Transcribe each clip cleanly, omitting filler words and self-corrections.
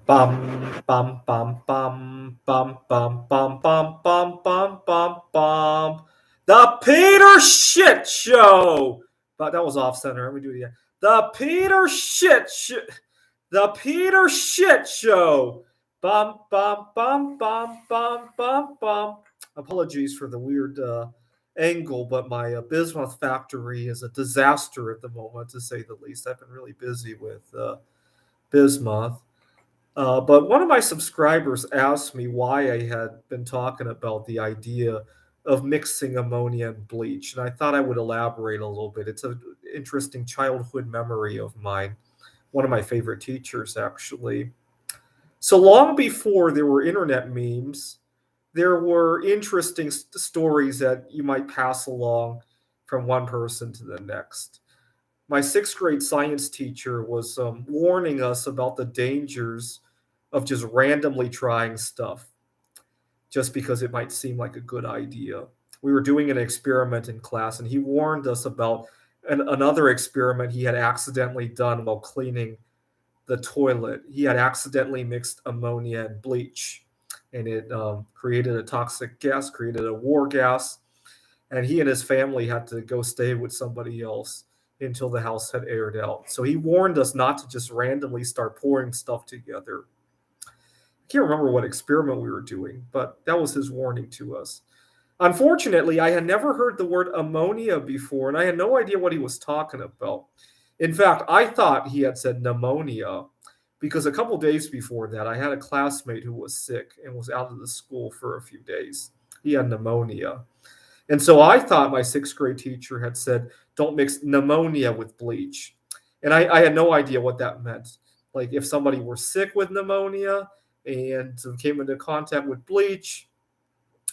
Bum, bum, bum, bum, bum, bum, bum, bum, bum, bum, bum, bum. The Peter Shit Show. But that was off center. Let me do it again. The Peter Shit Show. Bum, bum, bum, bum, bum, bum, bum. Apologies for the weird angle, but my bismuth factory is a disaster at the moment, to say the least. I've been really busy with bismuth. But one of my subscribers asked me why I had been talking about the idea of mixing ammonia and bleach, and I thought I would elaborate a little bit. It's an interesting childhood memory of mine. One of my favorite teachers, actually. So long before there were internet memes, there were interesting stories that you might pass along from one person to the next. My sixth grade science teacher was warning us about the dangers of just randomly trying stuff just because it might seem like a good idea. We were doing an experiment in class, and he warned us about another experiment he had accidentally done while cleaning the toilet. He had accidentally mixed ammonia and bleach, and it created a toxic gas, created a war gas, and he and his family had to go stay with somebody else until the house had aired out. So he warned us not to just randomly start pouring stuff together. I can't remember what experiment we were doing, but that was his warning to us. Unfortunately, I had never heard the word ammonia before, and I had no idea what he was talking about. In fact, I thought he had said pneumonia because a couple days before that, I had a classmate who was sick and was out of the school for a few days. He had pneumonia. And so I thought my sixth grade teacher had said, don't mix pneumonia with bleach. And I had no idea what that meant. Like if somebody were sick with pneumonia and came into contact with bleach,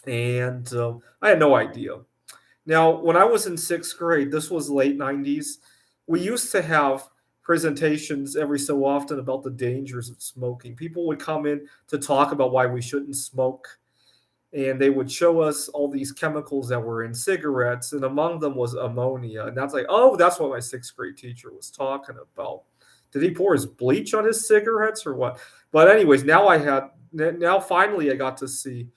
and I had no idea. Now, when I was in sixth grade, this was late 90s, we used to have presentations every so often about the dangers of smoking. People would come in to talk about why we shouldn't smoke, and they would show us all these chemicals that were in cigarettes, and among them was ammonia. And that's like, oh, that's what my sixth grade teacher was talking about. Did he pour his bleach on his cigarettes or what? But anyways, now finally I got to see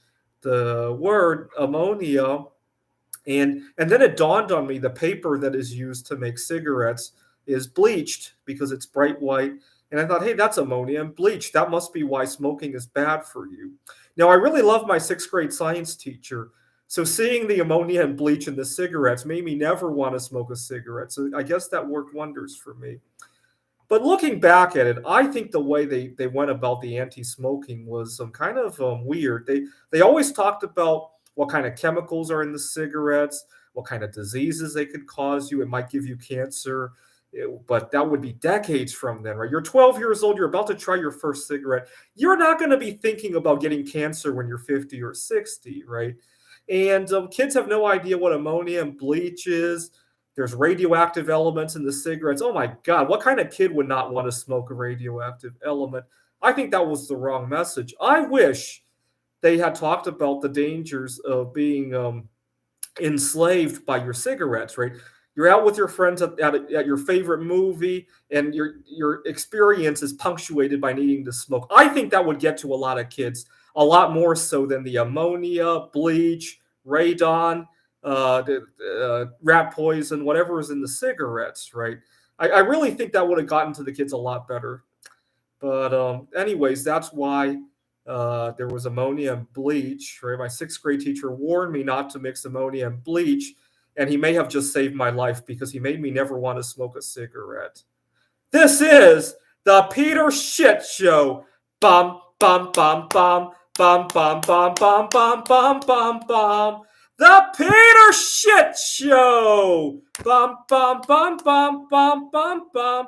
the word ammonia, and then it dawned on me the paper that is used to make cigarettes is bleached because it's bright white. And I thought, hey, that's ammonia and bleach. That must be why smoking is bad for you. Now, I really love my sixth grade science teacher. So seeing the ammonia and bleach in the cigarettes made me never want to smoke a cigarette. So I guess that worked wonders for me. But looking back at it, I think the way they went about the anti-smoking was kind of weird. They always talked about what kind of chemicals are in the cigarettes, what kind of diseases they could cause you. It might give you cancer, but that would be decades from then, right? You're 12 years old. You're about to try your first cigarette. You're not going to be thinking about getting cancer when you're 50 or 60, right? And kids have no idea what ammonia and bleach is. There's radioactive elements in the cigarettes. Oh my God, what kind of kid would not want to smoke a radioactive element? I think that was the wrong message. I wish they had talked about the dangers of being enslaved by your cigarettes, right? You're out with your friends at your favorite movie, and your experience is punctuated by needing to smoke. I think that would get to a lot of kids, a lot more so than the ammonia, bleach, radon, rat poison, whatever is in the cigarettes, right? I really think that would have gotten to the kids a lot better. But anyways, that's why there was ammonia and bleach, right? My sixth grade teacher warned me not to mix ammonia and bleach, and he may have just saved my life because he made me never want to smoke a cigarette. This is the Peter Shit Show. Bum, bum, bum, bum, bum, bum, bum, bum, bum, bum, bum, bum. The Peter Shit Show. Bum, bum, bum, bum, bum, bum, bum.